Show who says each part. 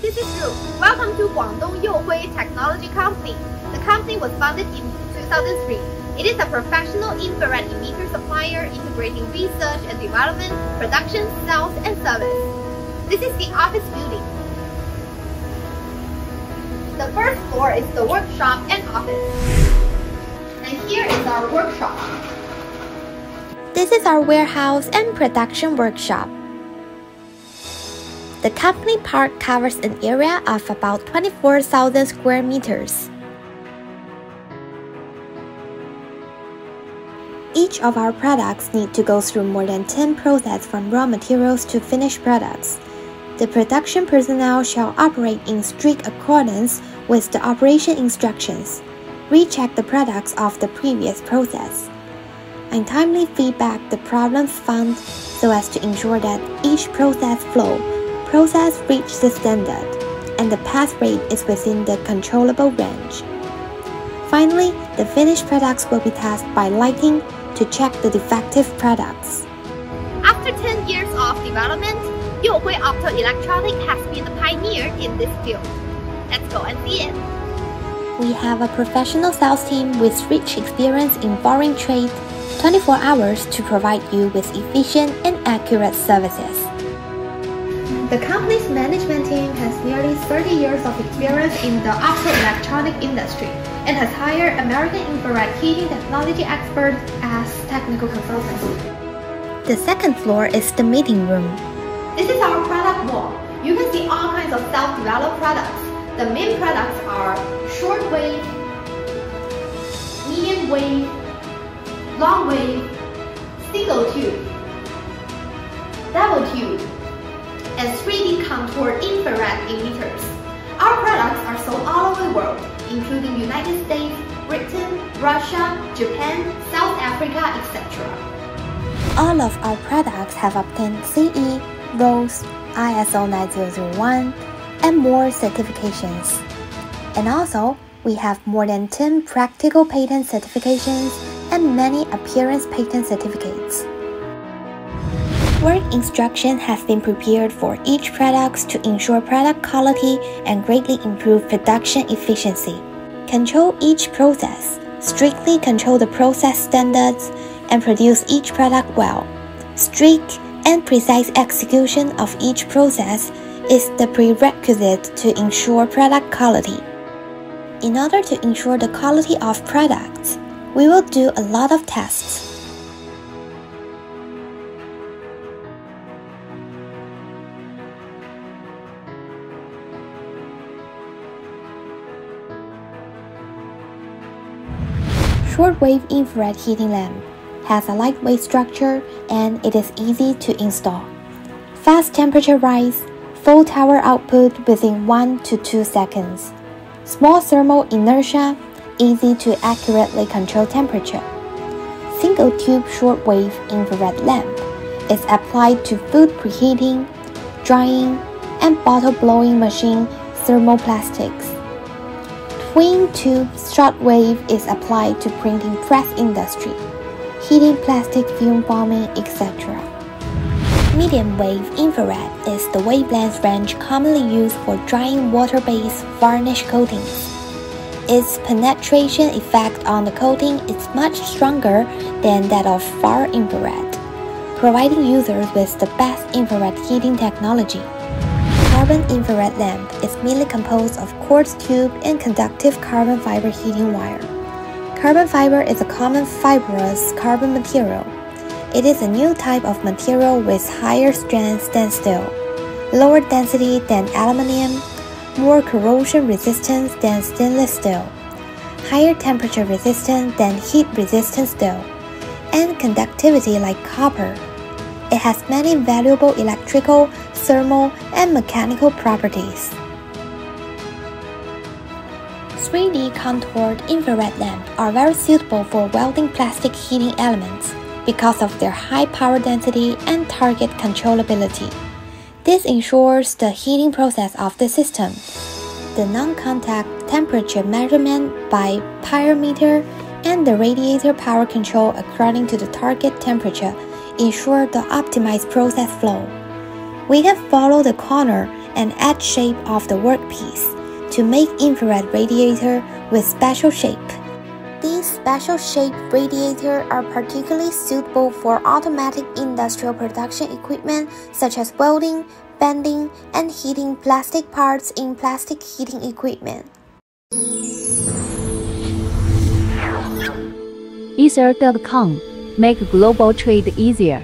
Speaker 1: this is Ru. Welcome to Guangdong Youhui Technology Co. The company was founded in 2003. It is a professional infrared emitter supplier integrating research and development, production, sales, and service. This is the office building. The first floor is the workshop and office. And here is our workshop.
Speaker 2: This is our warehouse and production workshop. The company park covers an area of about 24,000 square meters. Each of our products need to go through more than 10 processes from raw materials to finished products. The production personnel shall operate in strict accordance with the operation instructions, recheck the products of the previous process, and timely feedback the problems found so as to ensure that each process reaches the standard and the pass rate is within the controllable range. Finally, the finished products will be tested by lighting to check the defective products.
Speaker 1: After 10 years of development, Youhui Optoelectronic has been the pioneer in this field. Let's go and see it.
Speaker 2: We have a professional sales team with rich experience in foreign trade, 24 hours to provide you with efficient and accurate services.
Speaker 1: The company's management team has nearly 30 years of experience in the optoelectronic industry and has hired American infrared heating technology experts as technical consultants.
Speaker 2: The second floor is the meeting room.
Speaker 1: This is our product wall. You can see all kinds of self-developed products. The main products are short wave, medium wave, long wave, single tube, double tube, and 3D contoured infrared emitters. Our products are sold all over the world, including United States, Britain, Russia, Japan, South Africa, etc.
Speaker 2: All of our products have obtained CE, RoHS, ISO 9001, and more certifications. And also, we have more than 10 practical patent certifications and many appearance patent certificates. Work instruction has been prepared for each product to ensure product quality and greatly improve production efficiency. Control each process, strictly control the process standards, and produce each product well. Strict and precise execution of each process is the prerequisite to ensure product quality. In order to ensure the quality of products, we will do a lot of tests. Shortwave infrared heating lamp has a lightweight structure and it is easy to install. Fast temperature rise, full tower output within 1 to 2 seconds. Small thermal inertia, easy to accurately control temperature. Single tube shortwave infrared lamp is applied to food preheating, drying, and bottle blowing machine thermoplastics. Twin tube shortwave is applied to printing press industry, heating plastic film forming, etc. Medium wave infrared is the wavelength range commonly used for drying water-based varnish coatings. Its penetration effect on the coating is much stronger than that of far infrared, providing users with the best infrared heating technology. Carbon infrared lamp is mainly composed of quartz tube and conductive carbon fiber heating wire. Carbon fiber is a common fibrous carbon material. It is a new type of material with higher strength than steel, lower density than aluminum, more corrosion resistance than stainless steel, higher temperature resistance than heat-resistant steel, and conductivity like copper. It has many valuable electrical, thermal, and mechanical properties. 3D contoured infrared lamps are very suitable for welding plastic heating elements because of their high power density and target controllability. This ensures the heating process of the system. The non-contact temperature measurement by pyrometer and the radiator power control according to the target temperature ensure the optimized process flow. We can follow the corner and edge shape of the workpiece to make infrared radiator with special shape. These special shape radiators are particularly suitable for automatic industrial production equipment such as welding, bending, and heating plastic parts in plastic heating equipment.
Speaker 3: IR.com, make global trade easier.